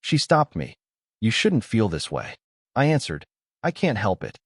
She stopped me. You shouldn't feel this way. I answered. I can't help it.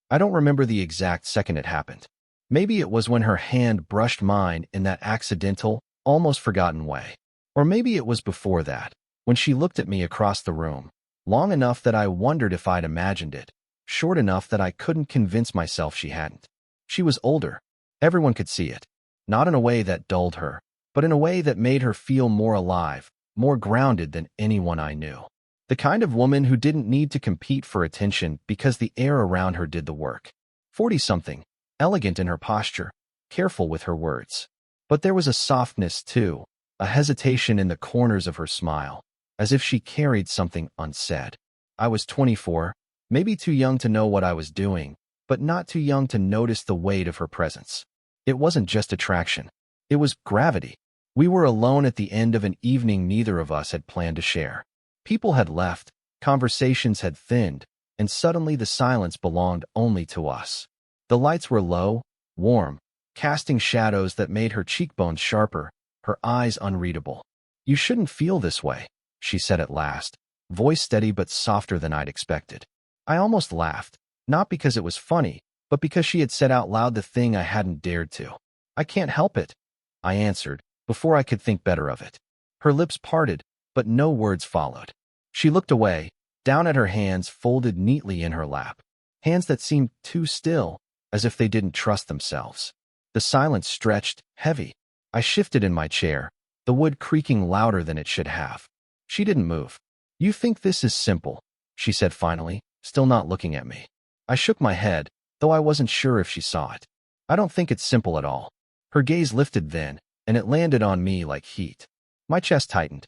I don't remember the exact second it happened. Maybe it was when her hand brushed mine in that accidental, almost forgotten way. Or maybe it was before that, when she looked at me across the room, long enough that I wondered if I'd imagined it, short enough that I couldn't convince myself she hadn't. She was older. Everyone could see it. Not in a way that dulled her, but in a way that made her feel more alive, more grounded than anyone I knew. The kind of woman who didn't need to compete for attention because the air around her did the work. 40-something, elegant in her posture, careful with her words. But there was a softness, too, a hesitation in the corners of her smile, as if she carried something unsaid. I was 24, maybe too young to know what I was doing, but not too young to notice the weight of her presence. It wasn't just attraction. It was gravity. We were alone at the end of an evening neither of us had planned to share. People had left, conversations had thinned, and suddenly the silence belonged only to us. The lights were low, warm, casting shadows that made her cheekbones sharper, her eyes unreadable. You shouldn't feel this way, she said at last, voice steady but softer than I'd expected. I almost laughed, not because it was funny, but because she had said out loud the thing I hadn't dared to. I can't help it, I answered, before I could think better of it. Her lips parted, but no words followed. She looked away, down at her hands folded neatly in her lap, hands that seemed too still, as if they didn't trust themselves. The silence stretched, heavy. I shifted in my chair, the wood creaking louder than it should have. She didn't move. You think this is simple, she said finally, still not looking at me. I shook my head, though I wasn't sure if she saw it. I don't think it's simple at all. Her gaze lifted then, and it landed on me like heat. My chest tightened.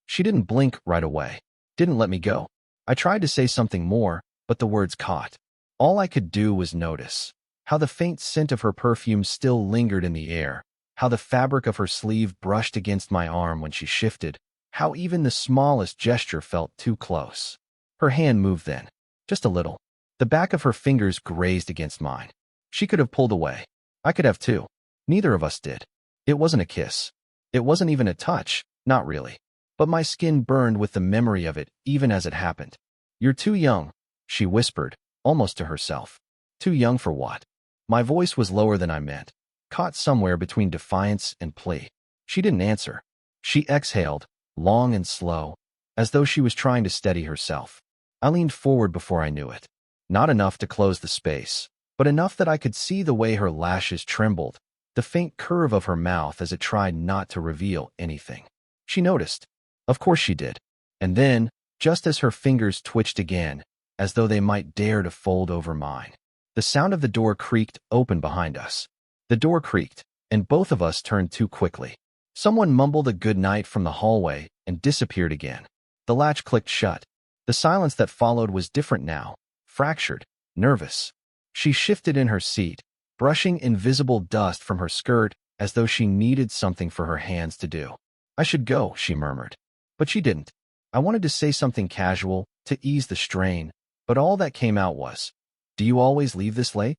She didn't blink right away, didn't let me go. I tried to say something more, but the words caught. All I could do was notice how the faint scent of her perfume still lingered in the air, how the fabric of her sleeve brushed against my arm when she shifted, how even the smallest gesture felt too close. Her hand moved then, just a little. The back of her fingers grazed against mine. She could have pulled away. I could have too. Neither of us did. It wasn't a kiss. It wasn't even a touch, not really. But my skin burned with the memory of it, even as it happened. You're too young, she whispered, almost to herself. Too young for what? My voice was lower than I meant, caught somewhere between defiance and plea. She didn't answer. She exhaled, long and slow, as though she was trying to steady herself. I leaned forward before I knew it. Not enough to close the space, but enough that I could see the way her lashes trembled, the faint curve of her mouth as it tried not to reveal anything. She noticed. Of course she did. And then, just as her fingers twitched again, as though they might dare to fold over mine, the sound of the door creaked open behind us. The door creaked, and both of us turned too quickly. Someone mumbled a good night from the hallway and disappeared again. The latch clicked shut. The silence that followed was different now, fractured, nervous. She shifted in her seat, brushing invisible dust from her skirt as though she needed something for her hands to do. I should go, she murmured. But she didn't. I wanted to say something casual, to ease the strain, but all that came out was, "Do you always leave this late?"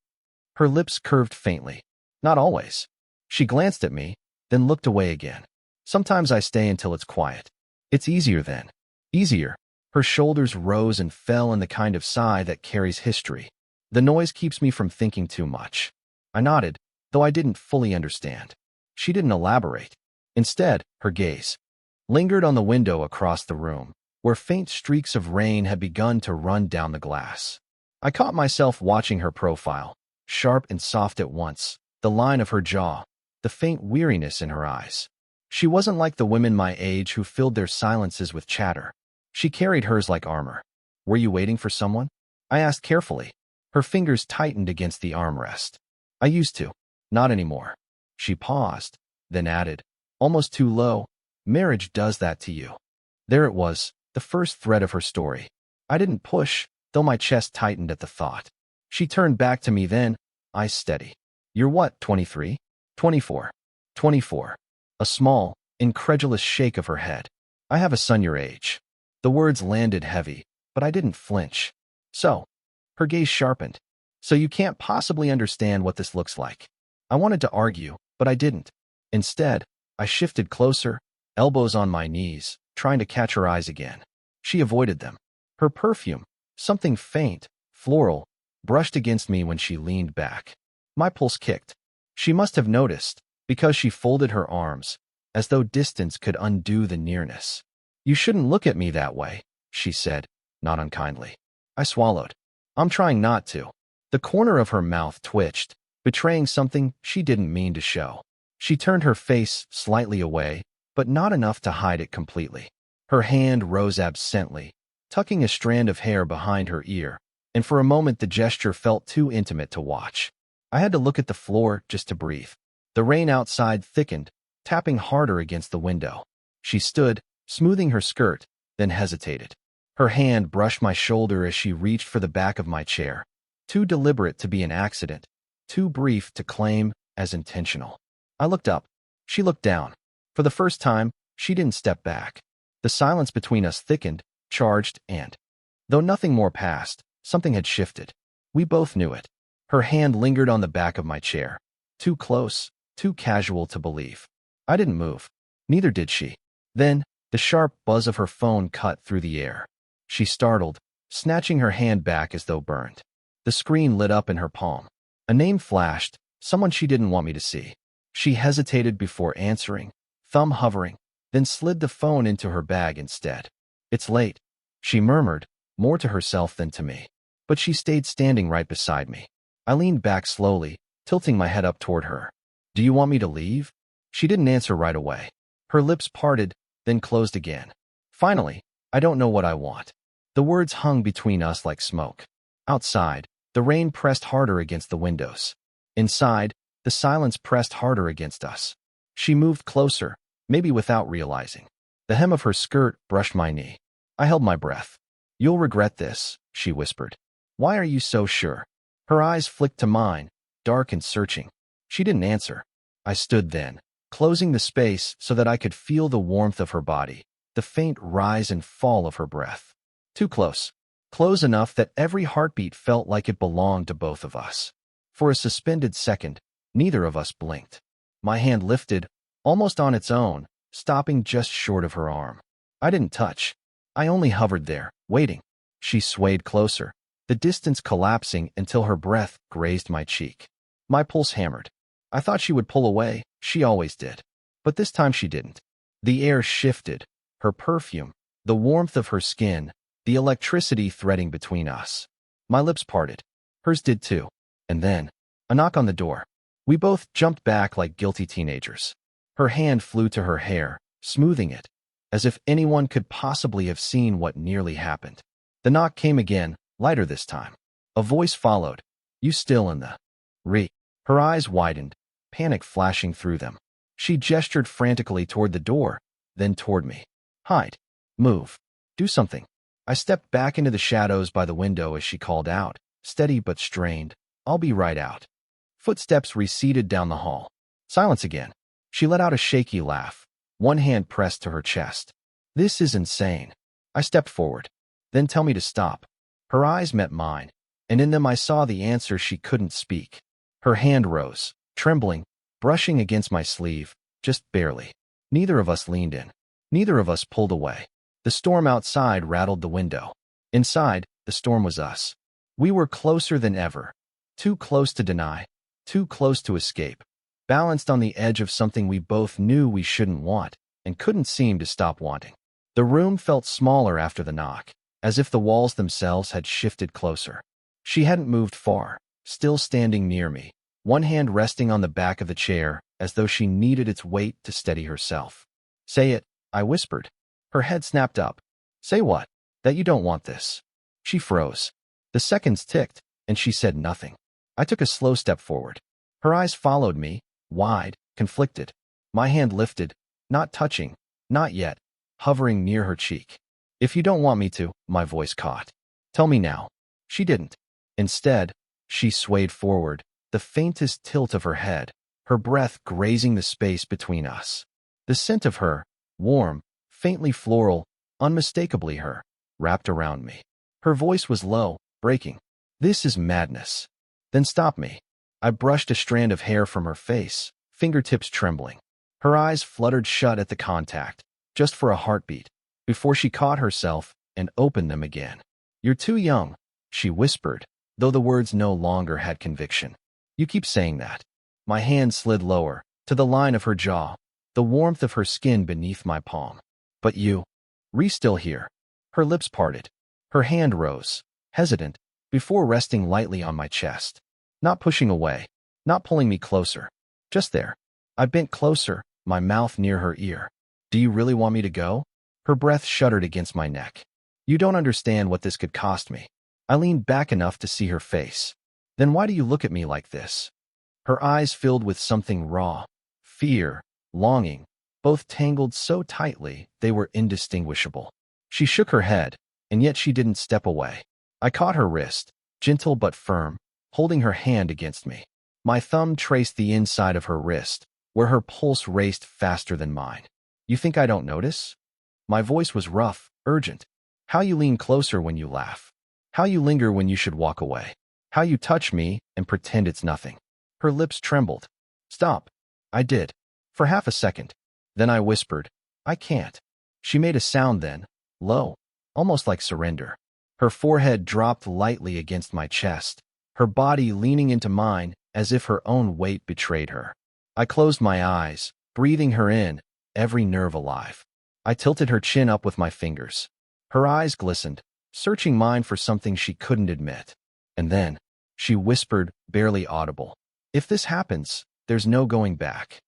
Her lips curved faintly. Not always. She glanced at me, then looked away again. Sometimes I stay until it's quiet. It's easier then. Easier. Her shoulders rose and fell in the kind of sigh that carries history. The noise keeps me from thinking too much. I nodded, though I didn't fully understand. She didn't elaborate. Instead, her gaze lingered on the window across the room, where faint streaks of rain had begun to run down the glass. I caught myself watching her profile, sharp and soft at once, the line of her jaw, the faint weariness in her eyes. She wasn't like the women my age who filled their silences with chatter. She carried hers like armor. Were you waiting for someone? I asked carefully. Her fingers tightened against the armrest. I used to. Not anymore. She paused, then added, almost too low, "Marriage does that to you." There it was, the first thread of her story. I didn't push, though my chest tightened at the thought. She turned back to me then, eyes steady. "You're what, 23? 24. 24. A small, incredulous shake of her head. "I have a son your age." The words landed heavy, but I didn't flinch. "So?" Her gaze sharpened. "So you can't possibly understand what this looks like." I wanted to argue, but I didn't. Instead, I shifted closer, elbows on my knees, trying to catch her eyes again. She avoided them. Her perfume, something faint, floral, brushed against me when she leaned back. My pulse kicked. She must have noticed, because she folded her arms, as though distance could undo the nearness. "You shouldn't look at me that way," she said, not unkindly. I swallowed. "I'm trying not to." The corner of her mouth twitched, betraying something she didn't mean to show. She turned her face slightly away, but not enough to hide it completely. Her hand rose absently, tucking a strand of hair behind her ear, and for a moment the gesture felt too intimate to watch. I had to look at the floor just to breathe. The rain outside thickened, tapping harder against the window. She stood, smoothing her skirt, then hesitated. Her hand brushed my shoulder as she reached for the back of my chair. Too deliberate to be an accident, too brief to claim as intentional. I looked up. She looked down. For the first time, she didn't step back. The silence between us thickened, charged, and, though nothing more passed, something had shifted. We both knew it. Her hand lingered on the back of my chair. Too close, too casual to believe. I didn't move. Neither did she. Then, the sharp buzz of her phone cut through the air. She startled, snatching her hand back as though burned. The screen lit up in her palm. A name flashed, someone she didn't want me to see. She hesitated before answering, thumb hovering, then slid the phone into her bag instead. "It's late," she murmured, more to herself than to me. But she stayed standing right beside me. I leaned back slowly, tilting my head up toward her. "Do you want me to leave?" She didn't answer right away. Her lips parted, then closed again. Finally, "I don't know what I want." The words hung between us like smoke. Outside, the rain pressed harder against the windows. Inside, the silence pressed harder against us. She moved closer, maybe without realizing. The hem of her skirt brushed my knee. I held my breath. "You'll regret this," she whispered. "Why are you so sure?" Her eyes flicked to mine, dark and searching. She didn't answer. I stood then, closing the space so that I could feel the warmth of her body, the faint rise and fall of her breath. Too close. Close enough that every heartbeat felt like it belonged to both of us. For a suspended second, neither of us blinked. My hand lifted, almost on its own, stopping just short of her arm. I didn't touch. I only hovered there, waiting. She swayed closer, the distance collapsing until her breath grazed my cheek. My pulse hammered. I thought she would pull away, she always did. But this time she didn't. The air shifted, her perfume, the warmth of her skin, the electricity threading between us. My lips parted. Hers did too. And then, a knock on the door. We both jumped back like guilty teenagers. Her hand flew to her hair, smoothing it, as if anyone could possibly have seen what nearly happened. The knock came again, lighter this time. A voice followed. "You still in the re?" Her eyes widened, panic flashing through them. She gestured frantically toward the door, then toward me. "Hide. Move. Do something." I stepped back into the shadows by the window as she called out, steady but strained, "I'll be right out." Footsteps receded down the hall. Silence again. She let out a shaky laugh, one hand pressed to her chest. "This is insane." I stepped forward. "Then tell me to stop." Her eyes met mine, and in them I saw the answer she couldn't speak. Her hand rose, trembling, brushing against my sleeve, just barely. Neither of us leaned in. Neither of us pulled away. The storm outside rattled the window. Inside, the storm was us. We were closer than ever. Too close to deny. Too close to escape. Balanced on the edge of something we both knew we shouldn't want, and couldn't seem to stop wanting. The room felt smaller after the knock, as if the walls themselves had shifted closer. She hadn't moved far, still standing near me, one hand resting on the back of the chair, as though she needed its weight to steady herself. "Say it," I whispered. Her head snapped up. "Say what?" "That you don't want this." She froze. The seconds ticked, and she said nothing. I took a slow step forward. Her eyes followed me, wide, conflicted. My hand lifted, not touching, not yet, hovering near her cheek. "If you don't want me to," my voice caught. "Tell me now." She didn't. Instead, she swayed forward, the faintest tilt of her head, her breath grazing the space between us. The scent of her, warm, faintly floral, unmistakably her, wrapped around me. Her voice was low, breaking. "This is madness." "Then stop me." I brushed a strand of hair from her face, fingertips trembling. Her eyes fluttered shut at the contact, just for a heartbeat, before she caught herself, and open them again. You're too young, she whispered, though the words no longer had conviction. You keep saying that. My hand slid lower, to the line of her jaw, the warmth of her skin beneath my palm. But you. Still here. Her lips parted. Her hand rose, hesitant, before resting lightly on my chest. Not pushing away, not pulling me closer. Just there. I bent closer, my mouth near her ear. Do you really want me to go? Her breath shuddered against my neck. You don't understand what this could cost me. I leaned back enough to see her face. Then why do you look at me like this? Her eyes filled with something raw. Fear, longing, both tangled so tightly they were indistinguishable. She shook her head, and yet she didn't step away. I caught her wrist, gentle but firm, holding her hand against me. My thumb traced the inside of her wrist, where her pulse raced faster than mine. You think I don't notice? My voice was rough, urgent. How you lean closer when you laugh. How you linger when you should walk away. How you touch me and pretend it's nothing. Her lips trembled. Stop. I did. For half a second. Then I whispered, I can't. She made a sound then, low, almost like surrender. Her forehead dropped lightly against my chest, her body leaning into mine as if her own weight betrayed her. I closed my eyes, breathing her in, every nerve alive. I tilted her chin up with my fingers. Her eyes glistened, searching mine for something she couldn't admit. And then, she whispered, barely audible, if this happens, there's no going back.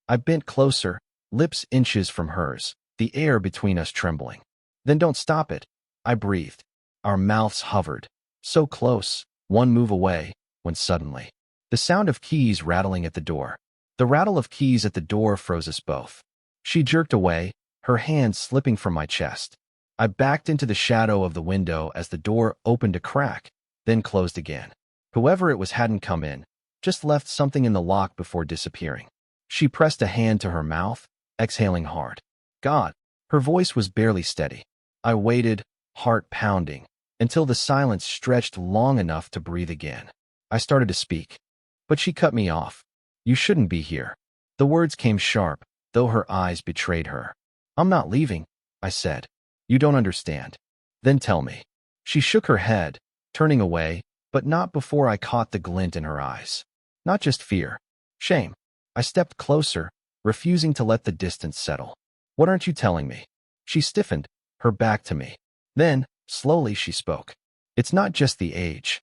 I bent closer, lips inches from hers, the air between us trembling. Then don't stop it, I breathed. Our mouths hovered, so close, one move away, when suddenly, the sound of keys rattling at the door. The rattle of keys at the door froze us both. She jerked away, her hand slipping from my chest. I backed into the shadow of the window as the door opened a crack, then closed again. Whoever it was hadn't come in, just left something in the lock before disappearing. She pressed a hand to her mouth, exhaling hard. God, her voice was barely steady. I waited, heart pounding, until the silence stretched long enough to breathe again. I started to speak, but she cut me off. You shouldn't be here. The words came sharp, though her eyes betrayed her. I'm not leaving, I said. You don't understand. Then tell me. She shook her head, turning away, but not before I caught the glint in her eyes. Not just fear. Shame. I stepped closer, refusing to let the distance settle. What aren't you telling me? She stiffened, her back to me. Then, slowly she spoke. It's not just the age.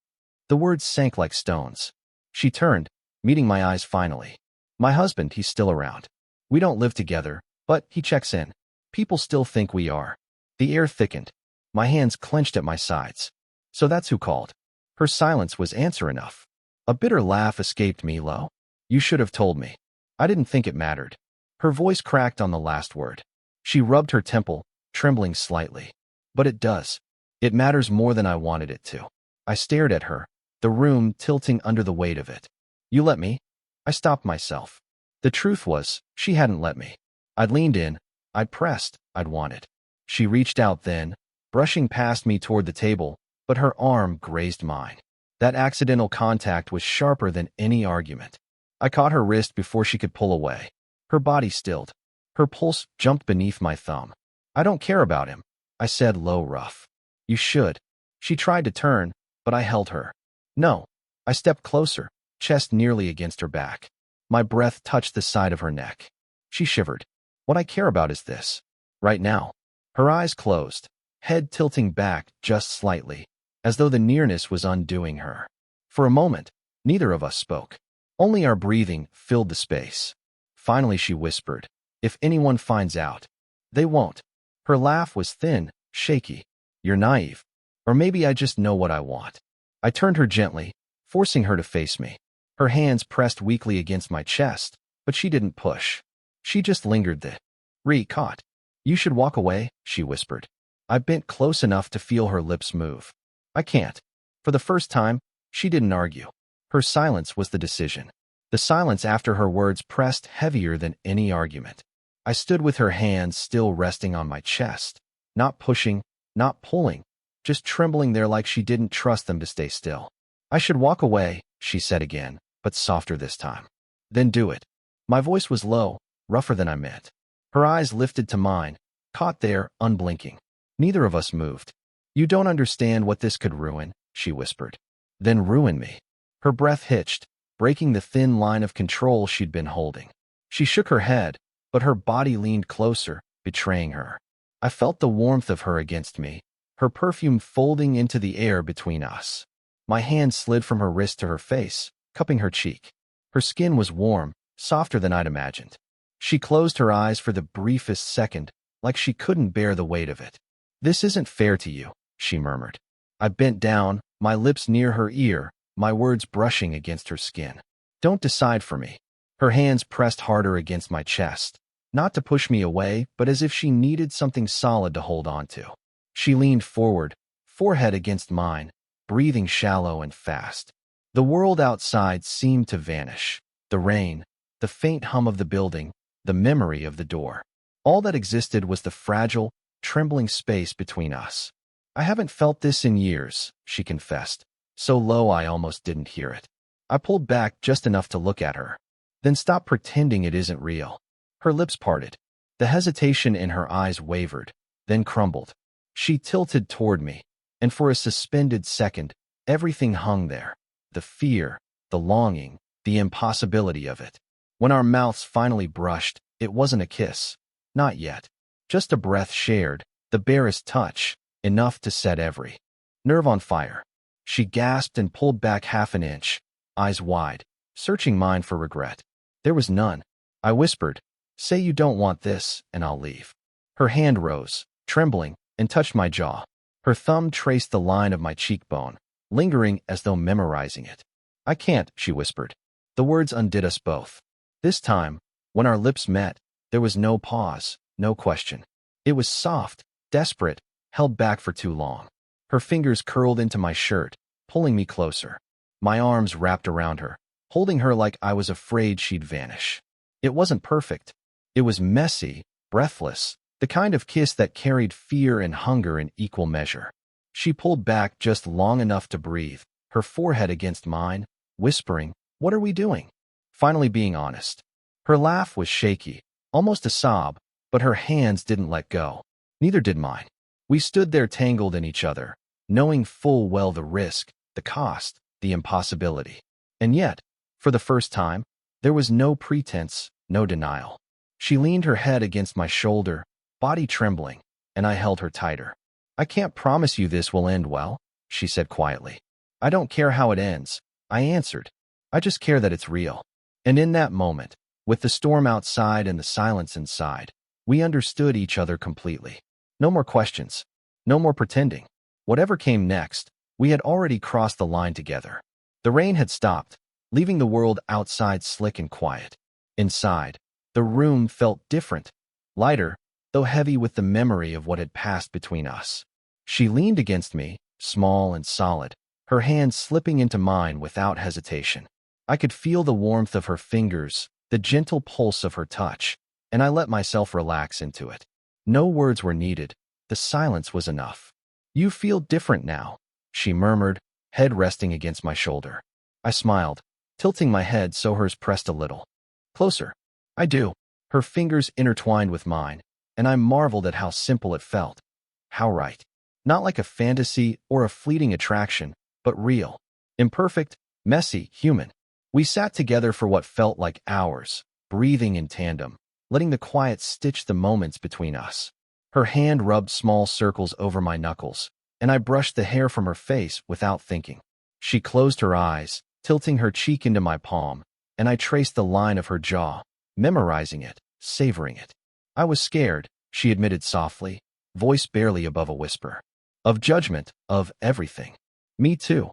The words sank like stones. She turned, meeting my eyes finally. My husband, he's still around. We don't live together, but he checks in. People still think we are. The air thickened. My hands clenched at my sides. So that's who called. Her silence was answer enough. A bitter laugh escaped me low. You should have told me. I didn't think it mattered. Her voice cracked on the last word. She rubbed her temple, trembling slightly. But it does. It matters more than I wanted it to. I stared at her, the room tilting under the weight of it. You let me? I stopped myself. The truth was, she hadn't let me. I'd leaned in, I'd pressed, I'd wanted. She reached out then, brushing past me toward the table, but her arm grazed mine. That accidental contact was sharper than any argument. I caught her wrist before she could pull away. Her body stilled. Her pulse jumped beneath my thumb. I don't care about him, I said low rough. You should. She tried to turn, but I held her. No. I stepped closer, chest nearly against her back. My breath touched the side of her neck. She shivered. What I care about is this. Right now. Her eyes closed, head tilting back just slightly, as though the nearness was undoing her. For a moment, neither of us spoke. Only our breathing filled the space. Finally she whispered, if anyone finds out. They won't. Her laugh was thin, shaky. You're naive. Or maybe I just know what I want. I turned her gently, forcing her to face me. Her hands pressed weakly against my chest, but she didn't push. She just lingered there. Caught. You should walk away, she whispered. I bent close enough to feel her lips move. I can't. For the first time, she didn't argue. Her silence was the decision. The silence after her words pressed heavier than any argument. I stood with her hands still resting on my chest, not pushing, not pulling, just trembling there like she didn't trust them to stay still. I should walk away, she said again, but softer this time. Then do it. My voice was low, rougher than I meant. Her eyes lifted to mine, caught there, unblinking. Neither of us moved. You don't understand what this could ruin, she whispered. Then ruin me. Her breath hitched, breaking the thin line of control she'd been holding. She shook her head, but her body leaned closer, betraying her. I felt the warmth of her against me, her perfume folding into the air between us. My hand slid from her wrist to her face, cupping her cheek. Her skin was warm, softer than I'd imagined. She closed her eyes for the briefest second, like she couldn't bear the weight of it. This isn't fair to you, she murmured. I bent down, my lips near her ear, my words brushing against her skin. Don't decide for me. Her hands pressed harder against my chest, not to push me away, but as if she needed something solid to hold on to. She leaned forward, forehead against mine, breathing shallow and fast. The world outside seemed to vanish. The rain, the faint hum of the building, the memory of the door. All that existed was the fragile, trembling space between us. I haven't felt this in years, she confessed, so low I almost didn't hear it. I pulled back just enough to look at her. Then stop pretending it isn't real. Her lips parted. The hesitation in her eyes wavered, then crumbled. She tilted toward me, and for a suspended second, everything hung there. The fear, the longing, the impossibility of it. When our mouths finally brushed, it wasn't a kiss. Not yet. Just a breath shared, the barest touch, enough to set every nerve on fire. She gasped and pulled back half an inch, eyes wide, searching mine for regret. There was none. I whispered, "Say you don't want this, and I'll leave." Her hand rose, trembling, and touched my jaw. Her thumb traced the line of my cheekbone, lingering as though memorizing it. "I can't," she whispered. The words undid us both. This time, when our lips met, there was no pause, no question. It was soft, desperate, held back for too long. Her fingers curled into my shirt, pulling me closer. My arms wrapped around her, holding her like I was afraid she'd vanish. It wasn't perfect. It was messy, breathless, the kind of kiss that carried fear and hunger in equal measure. She pulled back just long enough to breathe, her forehead against mine, whispering, "What are we doing?" Finally being honest. Her laugh was shaky, almost a sob, but her hands didn't let go. Neither did mine. We stood there tangled in each other, knowing full well the risk, the cost, the impossibility. And yet, for the first time, there was no pretense, no denial. She leaned her head against my shoulder, body trembling, and I held her tighter. "I can't promise you this will end well," she said quietly. "I don't care how it ends," I answered. "I just care that it's real." And in that moment, with the storm outside and the silence inside, we understood each other completely. No more questions. No more pretending. Whatever came next, we had already crossed the line together. The rain had stopped, leaving the world outside slick and quiet. Inside, the room felt different, lighter, though heavy with the memory of what had passed between us. She leaned against me, small and solid, her hand slipping into mine without hesitation. I could feel the warmth of her fingers, the gentle pulse of her touch, and I let myself relax into it. No words were needed. The silence was enough. "You feel different now," she murmured, head resting against my shoulder. I smiled, tilting my head so hers pressed a little closer. "I do." Her fingers intertwined with mine, and I marveled at how simple it felt. How right. Not like a fantasy or a fleeting attraction, but real. Imperfect, messy, human. We sat together for what felt like hours, breathing in tandem, letting the quiet stitch the moments between us. Her hand rubbed small circles over my knuckles, and I brushed the hair from her face without thinking. She closed her eyes, tilting her cheek into my palm, and I traced the line of her jaw, memorizing it, savoring it. "I was scared," she admitted softly, voice barely above a whisper. "Of judgment, of everything." "Me too,"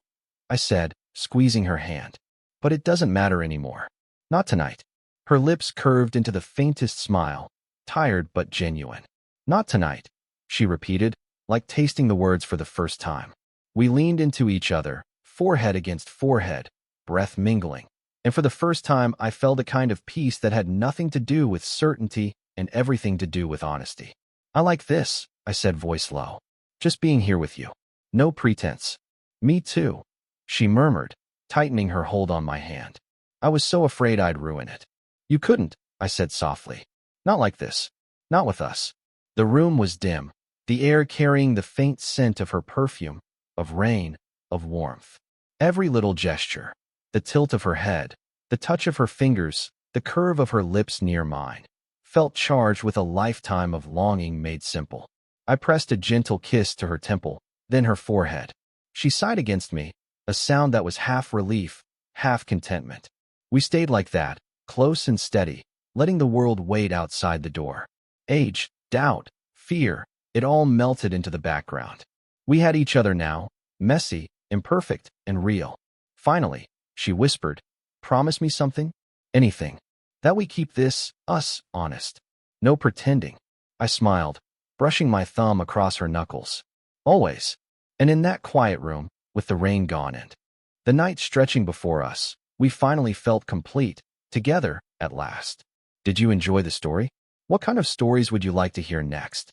I said, squeezing her hand. "But it doesn't matter anymore. Not tonight." Her lips curved into the faintest smile, tired but genuine. "Not tonight," she repeated, like tasting the words for the first time. We leaned into each other, forehead against forehead, breath mingling. And for the first time, I felt a kind of peace that had nothing to do with certainty and everything to do with honesty. "I like this," I said, voice low. "Just being here with you. No pretense." "Me too," she murmured, tightening her hold on my hand. "I was so afraid I'd ruin it." "You couldn't," I said softly. "Not like this. Not with us." The room was dim, the air carrying the faint scent of her perfume, of rain, of warmth. Every little gesture, the tilt of her head, the touch of her fingers, the curve of her lips near mine, felt charged with a lifetime of longing made simple. I pressed a gentle kiss to her temple, then her forehead. She sighed against me, a sound that was half relief, half contentment. We stayed like that, close and steady, letting the world wait outside the door. Age, doubt, fear, it all melted into the background. We had each other now, messy, imperfect, and real. Finally, she whispered, "Promise me something? Anything. That we keep this, us, honest. No pretending." I smiled, brushing my thumb across her knuckles. "Always." And in that quiet room, with the rain gone and the night stretching before us, we finally felt complete, together, at last. Did you enjoy the story? What kind of stories would you like to hear next?